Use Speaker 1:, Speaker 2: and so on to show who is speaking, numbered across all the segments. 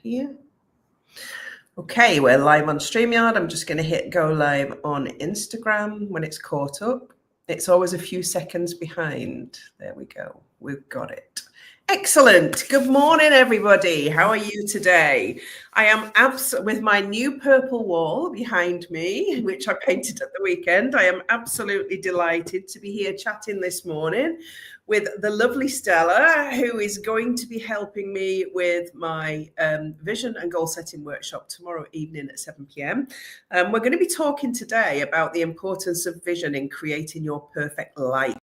Speaker 1: here. Okay, we're live on StreamYard. I'm just going to hit go live on Instagram when it's caught up. It's always a few seconds behind. There we go. We've got it. Excellent. Good morning, everybody. How are you today? I am with my new purple wall behind me, which I painted at the weekend. I am absolutely delighted to be here chatting this morning with the lovely Stella, who is going to be helping me with my vision and goal setting workshop tomorrow evening at 7 p.m. We're going to be talking today about the importance of vision in creating your perfect life.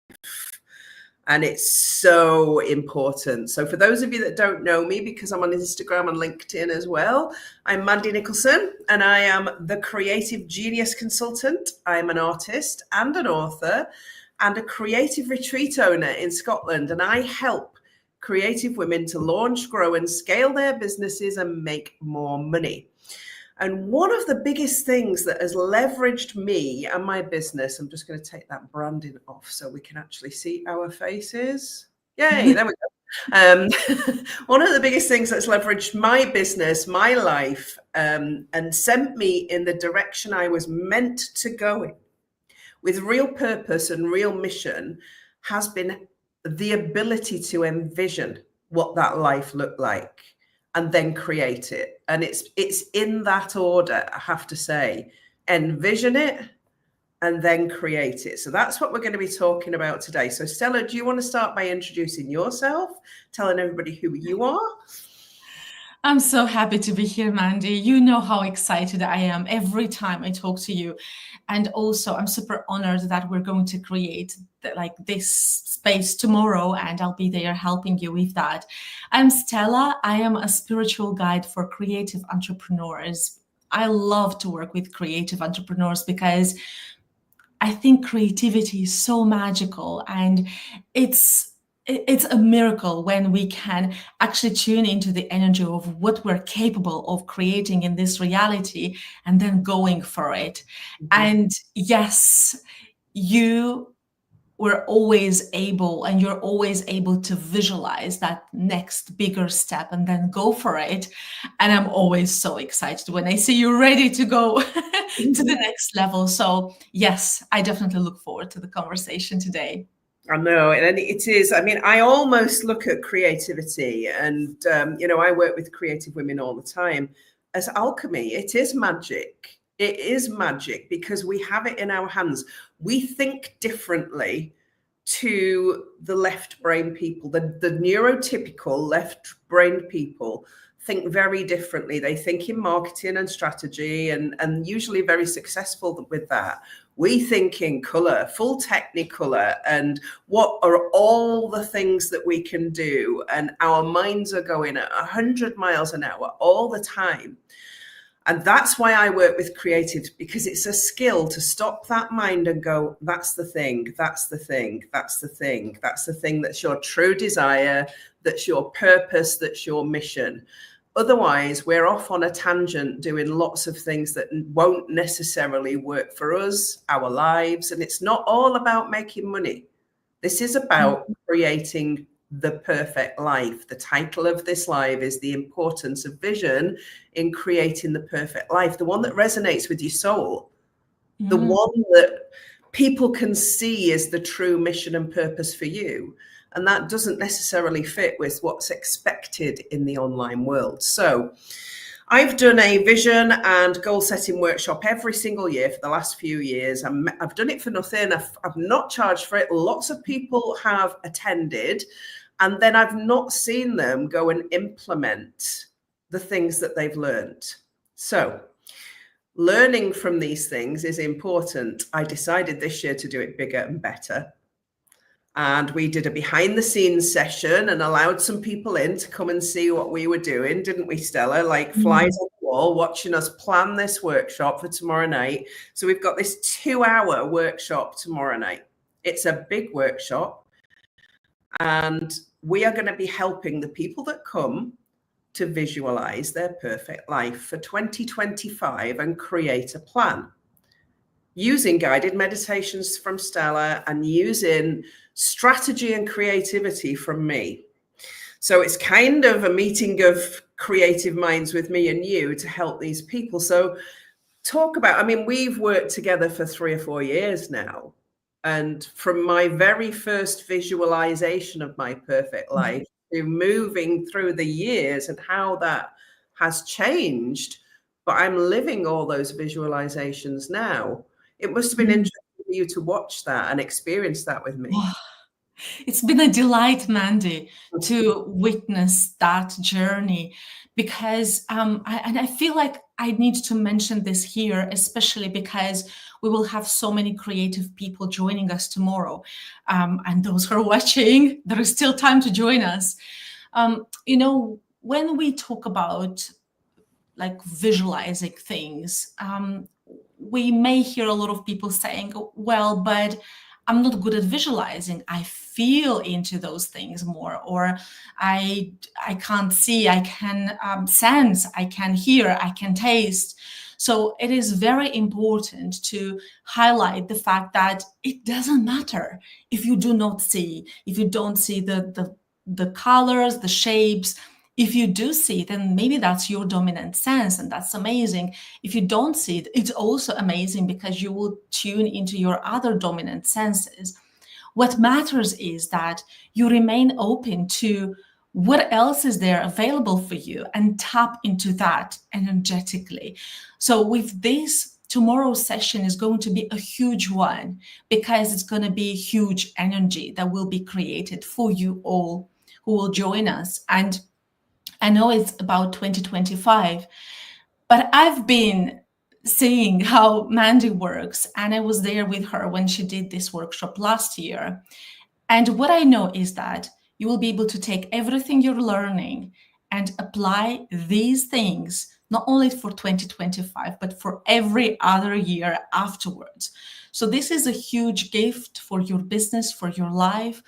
Speaker 1: And it's so important. So for those of you that don't know me, because I'm on Instagram and LinkedIn as well, I'm Mandy Nicholson, and I am the Creative Genius Consultant. I'm an artist and an author and a creative retreat owner in Scotland. And I help creative women to launch, grow, and scale their businesses and make more money. And one of the biggest things that has leveraged me and my business, I'm just going to take that branding off so we can actually see our faces. Yay, there we go. One of the biggest things that's leveraged my business, my life, and sent me in the direction I was meant to go in, with real purpose and real mission, has been the ability to envision what that life looked like and then create it. And it's in that order, I have to say. Envision it and then create it. So that's what we're going to be talking about today. So Stella, do you want to start by introducing yourself, telling everybody who you are?
Speaker 2: I'm so happy to be here, Mandy. You know how excited I am every time I talk to you. And also, I'm super honored that we're going to create this space tomorrow, and I'll be there helping you with that. I'm Stella. I am a spiritual guide for creative entrepreneurs. I love to work with creative entrepreneurs because I think creativity is so magical, and it's a miracle when we can actually tune into the energy of what we're capable of creating in this reality and then going for it. Mm-hmm. And yes, you were always able, and you're always able to visualize that next bigger step and then go for it. And I'm always so excited when I see you ready to go to the next level. So yes, I definitely look forward to the conversation today.
Speaker 1: I know, and it is. I mean, I almost look at creativity, and I work with creative women all the time as alchemy. It is magic. It is magic because we have it in our hands. We think differently to the left brain people. The neurotypical left brain people think very differently. They think in marketing and strategy, and usually very successful with that. We think in color, full technicolor, and what are all the things that we can do. And our minds are going at 100 miles an hour all the time. And that's why I work with creatives, because it's a skill to stop that mind and go, that's the thing, that's the thing, that's the thing, that's the thing that's your true desire, that's your purpose, that's your mission. Otherwise, we're off on a tangent doing lots of things that won't necessarily work for us, our lives. And it's not all about making money. This is about creating the perfect life. The title of this live is The Importance of Vision in Creating the Perfect Life, the one that resonates with your soul, the one that people can see as the true mission and purpose for you. And that doesn't necessarily fit with what's expected in the online world. So I've done a vision and goal setting workshop every single year for the last few years. I've done it for nothing. I've not charged for it. Lots of people have attended, and then I've not seen them go and implement the things that they've learned. So learning from these things is important. I decided this year to do it bigger and better. And we did a behind the scenes session and allowed some people in to come and see what we were doing, didn't we, Stella? Like flies on the wall, watching us plan this workshop for tomorrow night. So we've got this 2-hour workshop tomorrow night. It's a big workshop. And we are going to be helping the people that come to visualize their perfect life for 2025 and create a plan, using guided meditations from Stella and using strategy and creativity from me. So it's kind of a meeting of creative minds with me and you to help these people. So talk about, I mean, we've worked together for 3 or 4 years now. And from my very first visualization of my perfect life to moving through the years and how that has changed, but I'm living all those visualizations now. It must have been interesting for you to watch that and experience that with me.
Speaker 2: It's been a delight, Mandy, to witness that journey, because I feel like I need to mention this here, especially because we will have so many creative people joining us tomorrow. And those who are watching, there is still time to join us. You know, when we talk about like visualizing things, we may hear a lot of people saying, well, but I'm not good at visualizing. I feel into those things more, or I can't see, I can sense, I can hear, I can taste. So it is very important to highlight the fact that it doesn't matter if you do not see, if you don't see the colors, the shapes. If you do see it, then maybe that's your dominant sense, and that's amazing. If you don't see it, it's also amazing because you will tune into your other dominant senses. What matters is that you remain open to what else is there available for you and tap into that energetically. So with this, tomorrow's session is going to be a huge one because it's going to be huge energy that will be created for you all who will join us. And I know it's about 2025, but I've been seeing how Mandy works, and I was there with her when she did this workshop last year. And what I know is that you will be able to take everything you're learning and apply these things, not only for 2025, but for every other year afterwards. So this is a huge gift for your business, for your life,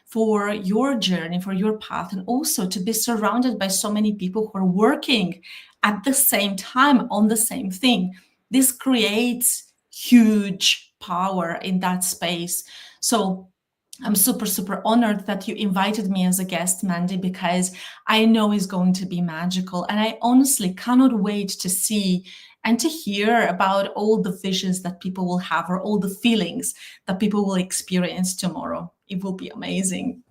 Speaker 2: for your journey, for your path, and also to be surrounded by so many people who are working at the same time on the same thing. This creates huge power in that space. So I'm super, super honored that you invited me as a guest, Mandy, because I know it's going to be magical. And I honestly cannot wait to see and to hear about all the visions that people will have, or all the feelings that people will experience tomorrow. It will be amazing.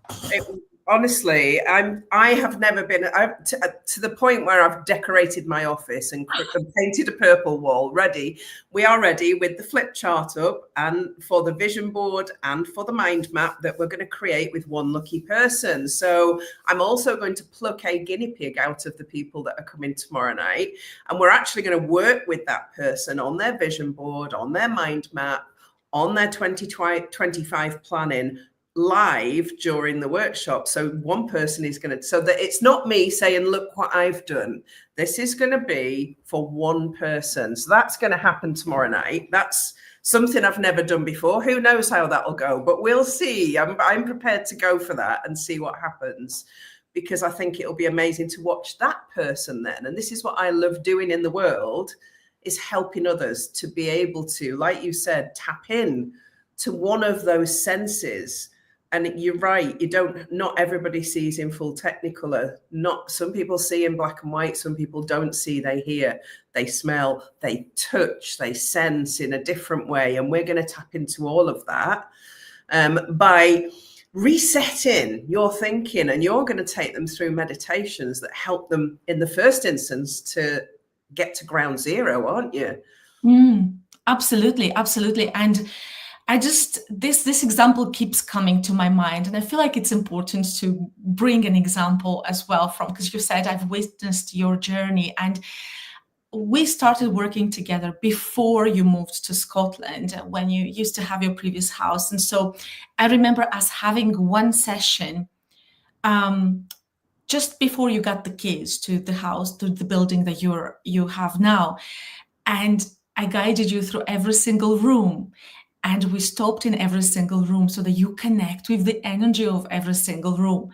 Speaker 1: Honestly, I have never been to the point where I've decorated my office and painted a purple wall. Ready, we are ready with the flip chart up, and for the vision board and for the mind map that we're going to create with one lucky person. So I'm also going to pluck a guinea pig out of the people that are coming tomorrow night, and we're actually going to work with that person on their vision board, on their mind map, on their 2025 planning, live during the workshop. So one person is going to, so that it's not me saying, look what I've done. This is going to be for one person. So that's going to happen tomorrow night. That's something I've never done before. Who knows how that'll go, but we'll see. I'm prepared to go for that and see what happens, because I think it'll be amazing to watch that person then. And this is what I love doing in the world, is helping others to be able to, like you said, tap in to one of those senses. And you're right, not everybody sees in full technicolor. Not some people see in black and white, some people don't see, they hear, they smell, they touch, they sense in a different way. And we're going to tap into all of that by resetting your thinking, and you're going to take them through meditations that help them in the first instance to get to ground zero, aren't you?
Speaker 2: Absolutely, absolutely. And I just, this example keeps coming to my mind, and I feel like it's important to bring an example as well from, because you said I've witnessed your journey, and we started working together before you moved to Scotland, when you used to have your previous house. And so I remember us having one session just before you got the keys to the house, to the building that you have now. And I guided you through every single room. And we stopped in every single room so that you connect with the energy of every single room.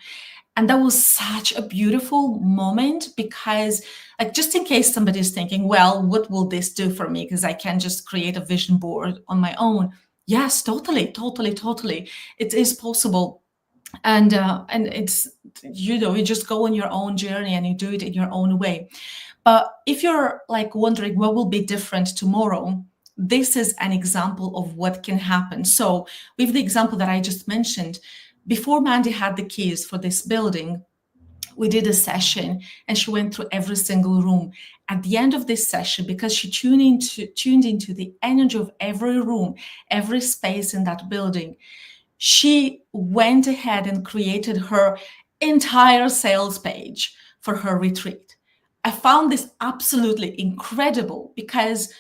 Speaker 2: And that was such a beautiful moment, because, like, just in case somebody's thinking, well, what will this do for me? Because I can just create a vision board on my own. Yes, totally. It is possible. And it's, you just go on your own journey and you do it in your own way. But if you're like wondering what will be different tomorrow, this is an example of what can happen. So with the example that I just mentioned, before Mandy had the keys for this building, we did a session and she went through every single room. At the end of this session, because she tuned into the energy of every room, every space in that building, she went ahead and created her entire sales page for her retreat. I found this absolutely incredible because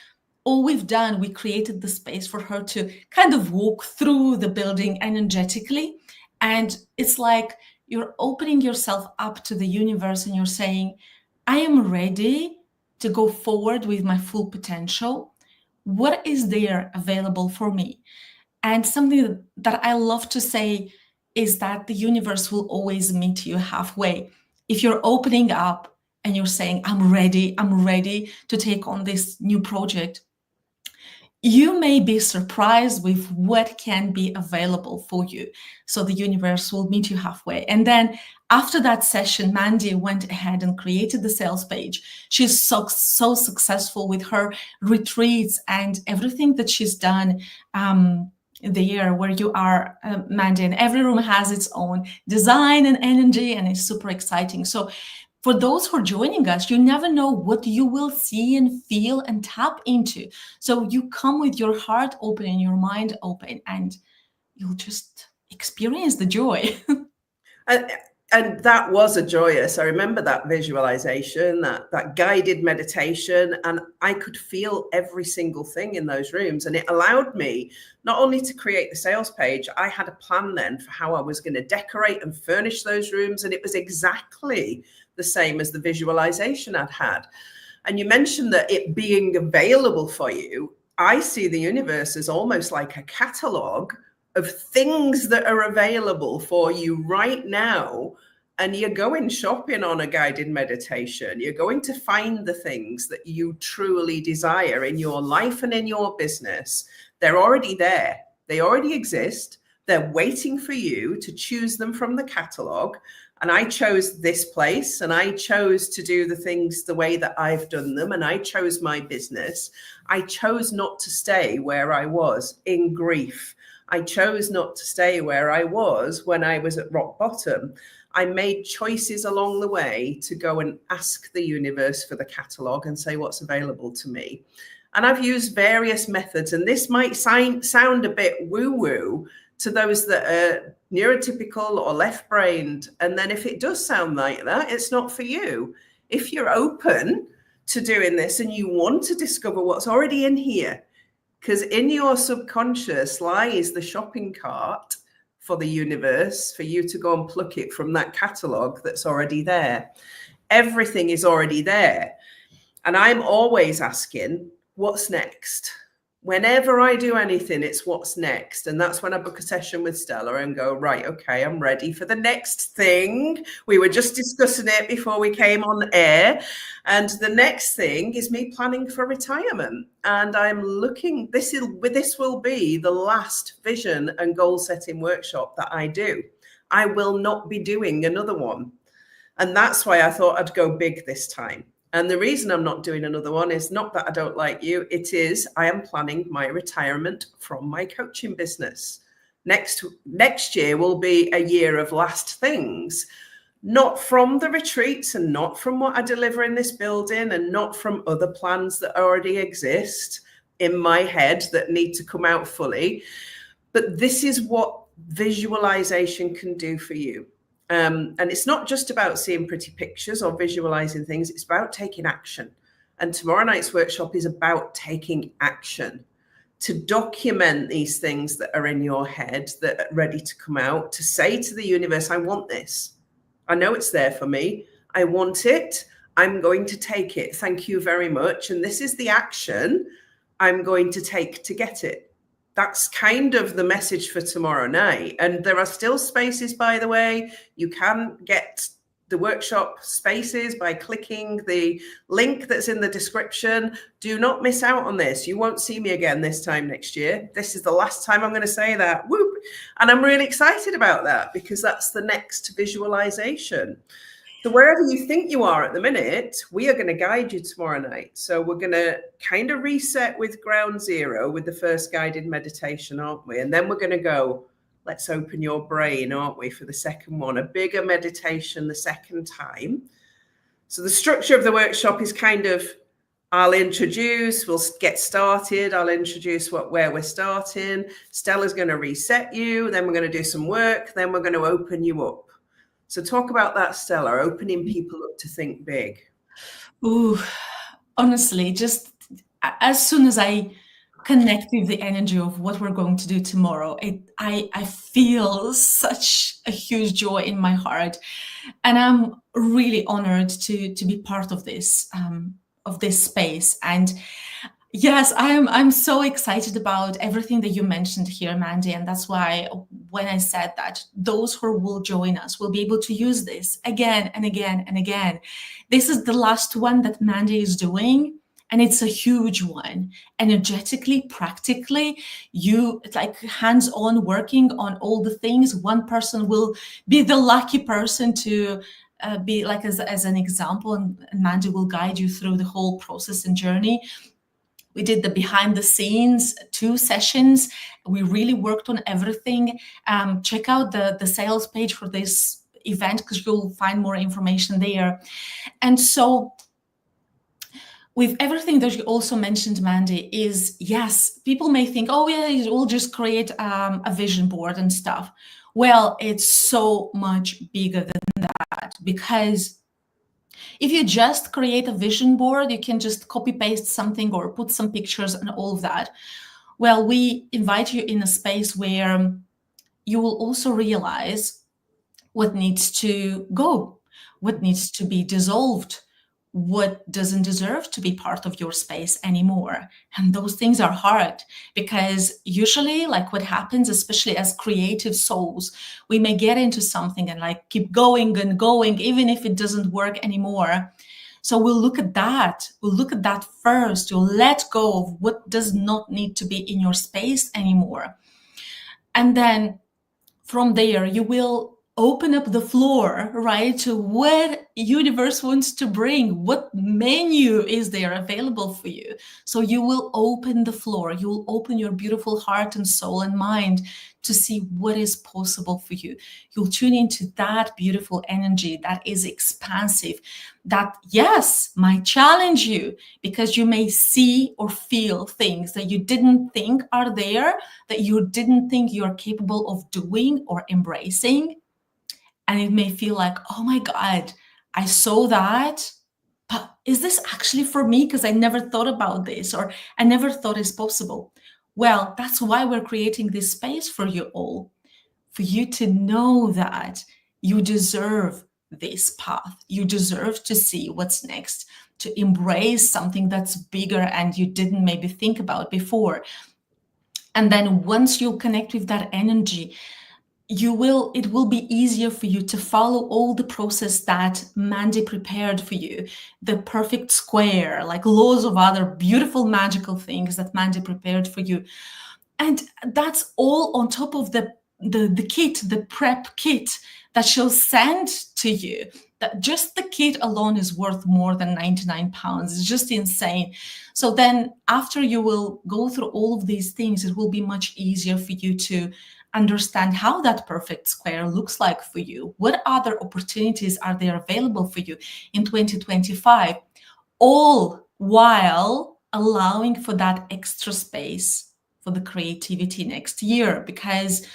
Speaker 2: all we've done, we created the space for her to kind of walk through the building energetically. And it's like you're opening yourself up to the universe and you're saying, I am ready to go forward with my full potential. What is there available for me? And something that I love to say is that the universe will always meet you halfway. If you're opening up and you're saying, I'm ready to take on this new project, you may be surprised with what can be available for you. So the universe will meet you halfway. And then after that session, Mandy went ahead and created the sales page. She's so successful with her retreats and everything that she's done there where you are, Mandy, and every room has its own design and energy, and it's super exciting. So for those who are joining us, you never know what you will see and feel and tap into. So you come with your heart open and your mind open, and you'll just experience the joy.
Speaker 1: And that was a joyous, I remember that visualization, that guided meditation, and I could feel every single thing in those rooms. And it allowed me not only to create the sales page, I had a plan then for how I was going to decorate and furnish those rooms. And it was exactly the same as the visualization I'd had. And you mentioned that it being available for you. I see the universe as almost like a catalog of things that are available for you right now. And you're going shopping on a guided meditation. You're going to find the things that you truly desire in your life and in your business. They're already there. They already exist. They're waiting for you to choose them from the catalog. And I chose this place, and I chose to do the things the way that I've done them. And I chose my business. I chose not to stay where I was in grief. I chose not to stay where I was when I was at rock bottom. I made choices along the way to go and ask the universe for the catalog and say what's available to me. And I've used various methods, and this might sound a bit woo-woo to those that are neurotypical or left-brained. And then if it does sound like that, it's not for you. If you're open to doing this and you want to discover what's already in here, because in your subconscious lies the shopping cart for the universe, for you to go and pluck it from that catalog that's already there. Everything is already there. And I'm always asking, what's next? Whenever I do anything, it's what's next. And that's when I book a session with Stella and go, right, okay, I'm ready for the next thing. We were just discussing it before we came on air. And the next thing is me planning for retirement. And I'm looking, this will be the last vision and goal setting workshop that I do. I will not be doing another one. And that's why I thought I'd go big this time. And the reason I'm not doing another one is not that I don't like you. It is I am planning my retirement from my coaching business. Next year will be a year of last things, not from the retreats and not from what I deliver in this building and not from other plans that already exist in my head that need to come out fully. But this is what visualization can do for you. And it's not just about seeing pretty pictures or visualizing things. It's about taking action. And tomorrow night's workshop is about taking action to document these things that are in your head that are ready to come out, to say to the universe, I want this. I know it's there for me. I want it. I'm going to take it. Thank you very much. And this is the action I'm going to take to get it. That's kind of the message for tomorrow night. And there are still spaces, by the way. You can get the workshop spaces by clicking the link that's in the description. Do not miss out on this. You won't see me again this time next year. This is the last time I'm going to say that. Whoop. And I'm really excited about that, because that's the next visualization. So wherever you think you are at the minute, we are going to guide you tomorrow night. So we're going to kind of reset with ground zero with the first guided meditation, aren't we? And then we're going to go, let's open your brain, aren't we, for the second one, a bigger meditation the second time. So the structure of the workshop is kind of, I'll introduce, we'll get started. I'll introduce where we're starting. Stella's going to reset you. Then we're going to do some work. Then we're going to open you up. So talk about that, Stella, opening people up to think big.
Speaker 2: Ooh, honestly, just as soon as I connect with the energy of what we're going to do tomorrow, I feel such a huge joy in my heart, and I'm really honored to be part of this space. And yes, I'm so excited about everything that you mentioned here, Mandy, and that's why when I said that those who will join us will be able to use this again and again and again. This is the last one that Mandy is doing, and it's a huge one. Energetically, practically, you like hands-on working on all the things. One person will be the lucky person to be like as an example, and Mandy will guide you through the whole process and journey. We did the behind the scenes 2 sessions. We really worked on everything. Check out the sales page for this event, because you'll find more information there. And so with everything that you also mentioned, Mandy, is yes, people may think, oh yeah, we'll just create a vision board and stuff. Well, it's so much bigger than that, because if you just create a vision board, you can just copy paste something or put some pictures and all of that. Well, we invite you in a space where you will also realize what needs to go, what needs to be dissolved, what doesn't deserve to be part of your space anymore. And those things are hard, because usually, like what happens, especially as creative souls, we may get into something and like keep going and going, even if it doesn't work anymore. So we'll look at that. We'll look at that first. You'll let go of what does not need to be in your space anymore. And then from there, you will open up the floor, right, to what universe wants to bring, what menu is there available for you. So you will open the floor, you will open your beautiful heart and soul and mind to see what is possible for you. You'll tune into that beautiful energy that is expansive, that, yes, might challenge you, because you may see or feel things that you didn't think are there, that you didn't think you're capable of doing or embracing. And it may feel like, oh my God, I saw that, but is this actually for me? Because I never thought about this, or I never thought it's possible. Well, that's why we're creating this space for you all, for you to know that you deserve this path. You deserve to see what's next, to embrace something that's bigger and you didn't maybe think about before. And then once you connect with that energy, it will be easier for you to follow all the process that Mandy prepared for you, the perfect square, like loads of other beautiful magical things that Mandy prepared for you. And that's all on top of the kit, the prep kit that she'll send to you. That just the kit alone is worth more than £99. It's just insane. So then after you will go through all of these things, it will be much easier for you to understand how that perfect square looks like for you. What other opportunities are there available for you in 2025, all while allowing for that extra space for the creativity next year. Because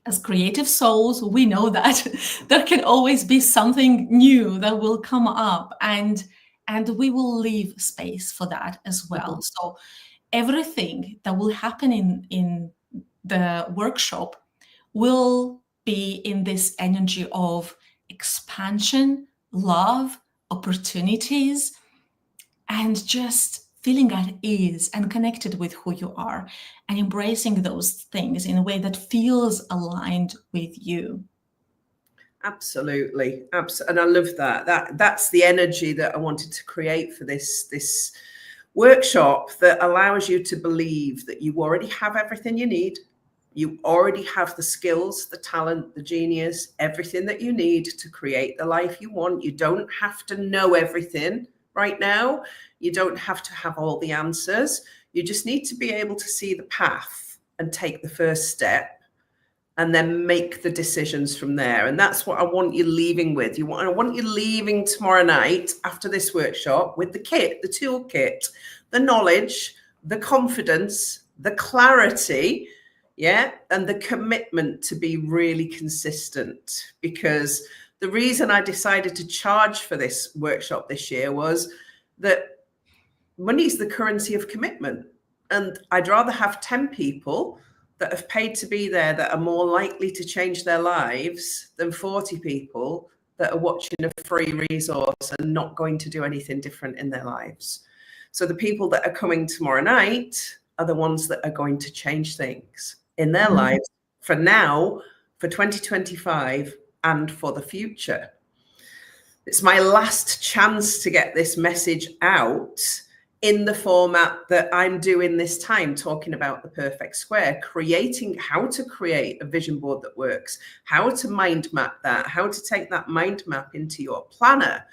Speaker 2: as creative souls, we know that there can always be something new that will come up, and we will leave space for that as well. So everything that will happen in the workshop will be in this energy of expansion, love, opportunities, and just feeling at ease and connected with who you are, and embracing those things in a way that feels aligned with you.
Speaker 1: Absolutely. And I love that. That's the energy that I wanted to create for this workshop, that allows you to believe that you already have everything you need. You already have the skills, the talent, the genius, everything that you need to create the life you want. You don't have to know everything right now. You don't have to have all the answers. You just need to be able to see the path and take the first step, and then make the decisions from there. And that's what I want you leaving with. I want you leaving tomorrow night after this workshop with the kit, the toolkit, the knowledge, the confidence, the clarity, yeah, and the commitment to be really consistent. Because the reason I decided to charge for this workshop this year was that money is the currency of commitment. And I'd rather have 10 people that have paid to be there that are more likely to change their lives than 40 people that are watching a free resource and not going to do anything different in their lives. So the people that are coming tomorrow night are the ones that are going to change things in their lives for now, for 2025, and for the future. It's my last chance to get this message out in the format that I'm doing this time, talking about the perfect square, creating how to create a vision board that works, how to mind map that, how to take that mind map into your planner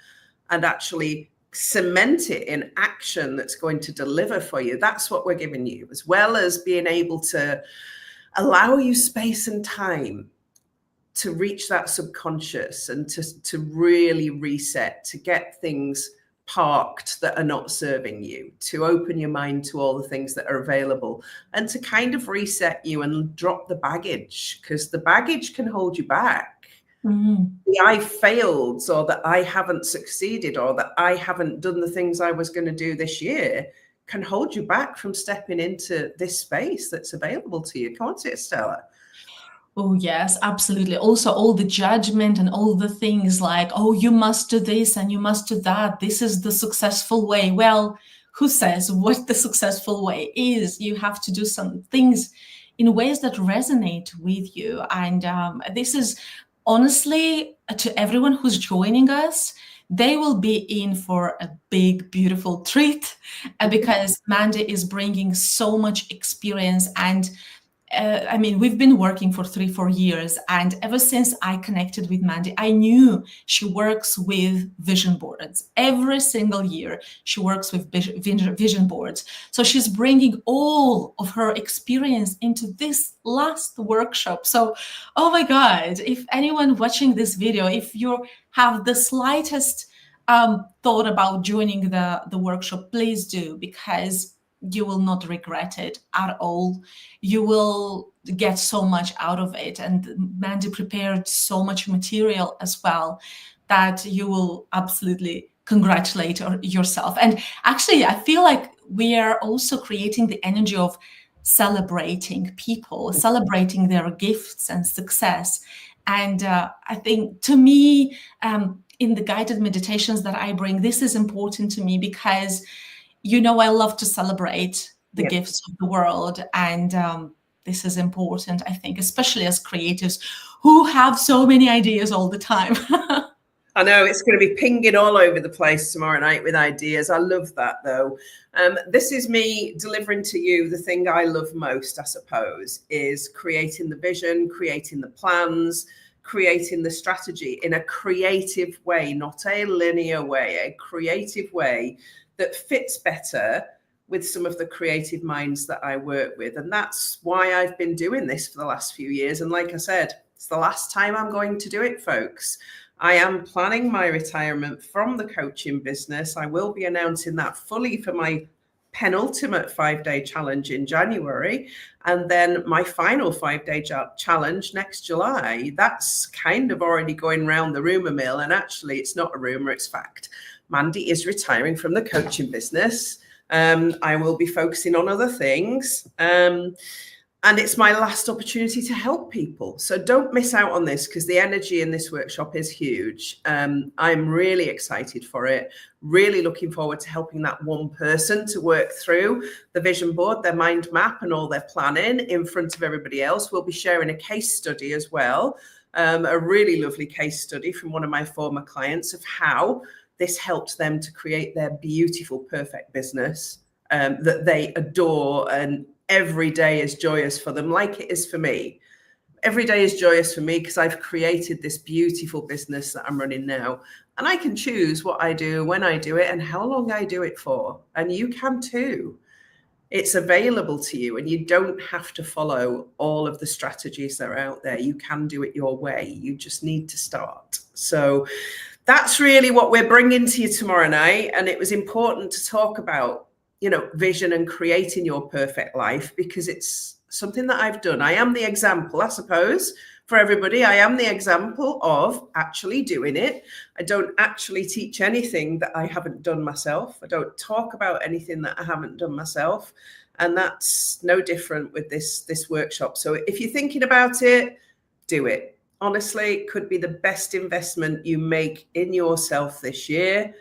Speaker 1: and actually cement it in action that's going to deliver for you. That's what we're giving you, as well as being able to allow you space and time to reach that subconscious and to really reset, to get things parked that are not serving you, to open your mind to all the things that are available, and to kind of reset you and drop the baggage, because the baggage can hold you back. The I failed, or that I haven't succeeded, or that I haven't done the things I was going to do this year, can hold you back from stepping into this space that's available to you. Can't it, Stella?
Speaker 2: Oh, yes, absolutely. Also, all the judgment and all the things like, oh, you must do this and you must do that. This is the successful way. Well, who says what the successful way is? You have to do some things in ways that resonate with you. And this is honestly, to everyone who's joining us, they will be in for a big, beautiful treat because Mandy is bringing so much experience. And I mean, we've been working for 3-4 years, and ever since I connected with Mandy, I knew she works with vision boards. Every single year, she works with vision boards. So she's bringing all of her experience into this last workshop. So, oh my God, if anyone watching this video, if you have the slightest thought about joining the workshop, please do, because you will not regret it at all. You will get so much out of it. And Mandy prepared so much material as well that you will absolutely congratulate yourself. And actually, I feel like we are also creating the energy of celebrating people, celebrating their gifts and success. And I think, to me, in the guided meditations that I bring, this is important to me because I love to celebrate the gifts of the world. And this is important, I think, especially as creatives who have so many ideas all the time.
Speaker 1: I know it's going to be pinging all over the place tomorrow night with ideas. I love that, though. This is me delivering to you the thing I love most, I suppose, is creating the vision, creating the plans, creating the strategy in a creative way, not a linear way, a creative way that fits better with some of the creative minds that I work with. And that's why I've been doing this for the last few years. And like I said, it's the last time I'm going to do it, folks. I am planning my retirement from the coaching business. I will be announcing that fully for my penultimate 5-day challenge in January, and then my final 5-day challenge next July. That's kind of already going round the rumor mill, and actually it's not a rumor, it's fact. Mandy is retiring from the coaching business. I will be focusing on other things. And it's my last opportunity to help people. So don't miss out on this, because the energy in this workshop is huge. I'm really excited for it. Really looking forward to helping that one person to work through the vision board, their mind map and all their planning in front of everybody else. We'll be sharing a case study as well a really lovely case study from one of my former clients of how this helped them to create their beautiful, perfect business that they adore, and every day is joyous for them, like it is for me. Every day is joyous for me because I've created this beautiful business that I'm running now. And I can choose what I do, when I do it, and how long I do it for. And you can too. It's available to you, and you don't have to follow all of the strategies that are out there. You can do it your way. You just need to start. So that's really what we're bringing to you tomorrow night. And it was important to talk about, vision and creating your perfect life, because it's something that I've done. I am the example, I suppose, for everybody. I am the example of actually doing it. I don't actually teach anything that I haven't done myself. I don't talk about anything that I haven't done myself. And that's no different with this workshop. So if you're thinking about it, do it. Honestly, it could be the best investment you make in yourself this year.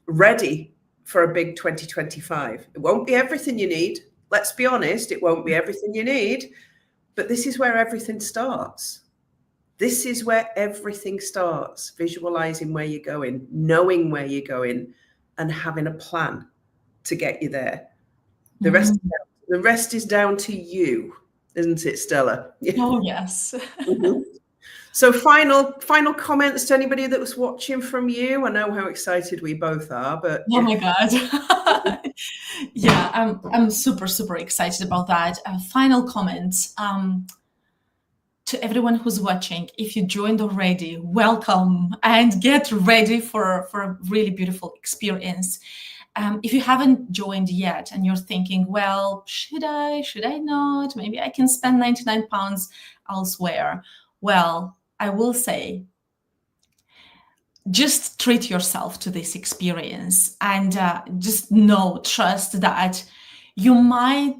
Speaker 1: Ready for a big 2025. It won't be everything you need. Let's be honest, it won't be everything you need, but this is where everything starts. This is where everything starts. Visualizing where you're going, knowing where you're going, and having a plan to get you there. The rest is down to you, isn't it, Stella?
Speaker 2: Oh, yes.
Speaker 1: Mm-hmm. So final comments to anybody that was watching from you. I know how excited we both are, but
Speaker 2: oh my God. Yeah, I'm super, super excited about that. Final comments. To everyone who's watching, if you joined already, welcome, and get ready for a really beautiful experience. If you haven't joined yet and you're thinking, well, should I not? Maybe I can spend £99 elsewhere. Well, I will say, just treat yourself to this experience, and just trust that you might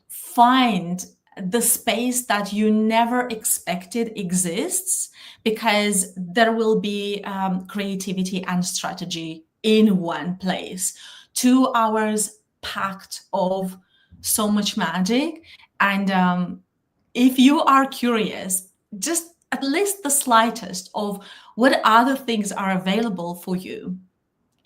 Speaker 2: find the space that you never expected exists, because there will be creativity and strategy in one place. 2 hours packed of so much magic. And if you are curious, just at least the slightest of what other things are available for you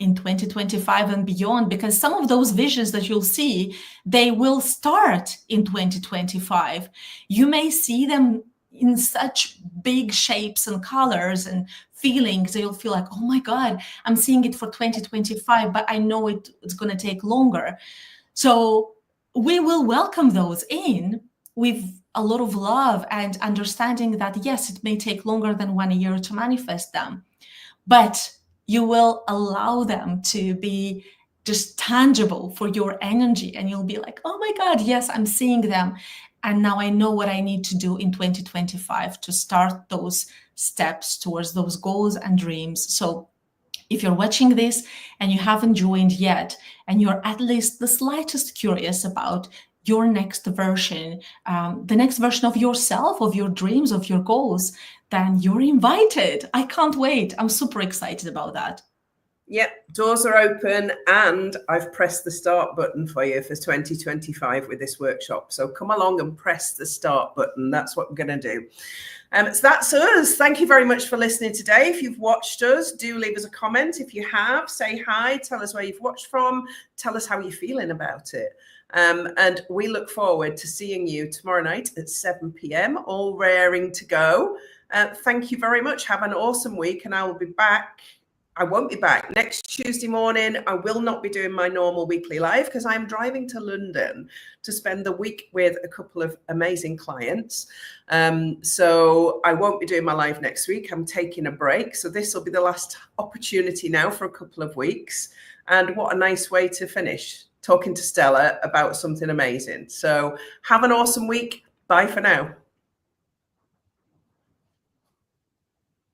Speaker 2: in 2025 and beyond, because some of those visions that you'll see, they will start in 2025. You may see them in such big shapes and colors and feelings that you'll feel like, oh my God, I'm seeing it for 2025, but I know it's going to take longer. So we will welcome those in with a lot of love and understanding that, yes, it may take longer than 1 year to manifest them, but you will allow them to be just tangible for your energy, and you'll be like, oh my God, yes, I'm seeing them. And now I know what I need to do in 2025 to start those steps towards those goals and dreams. So if you're watching this and you haven't joined yet, and you're at least the slightest curious about your next version, the next version of yourself, of your dreams, of your goals, then you're invited. I can't wait. I'm super excited about that.
Speaker 1: Yep, doors are open, and I've pressed the start button for you for 2025 with this workshop. So come along and press the start button. That's what we're going to do. So that's us. Thank you very much for listening today. If you've watched us, do leave us a comment. If you have, say hi, tell us where you've watched from, tell us how you're feeling about it. And we look forward to seeing you tomorrow night at 7 p.m, all raring to go. Thank you very much. Have an awesome week, and I will be back. I won't be back next Tuesday morning. I will not be doing my normal weekly live because I'm driving to London to spend the week with a couple of amazing clients. So I won't be doing my live next week. I'm taking a break. So this will be the last opportunity now for a couple of weeks. And what a nice way to finish, talking to Stella about something amazing. So have an awesome week. Bye for now.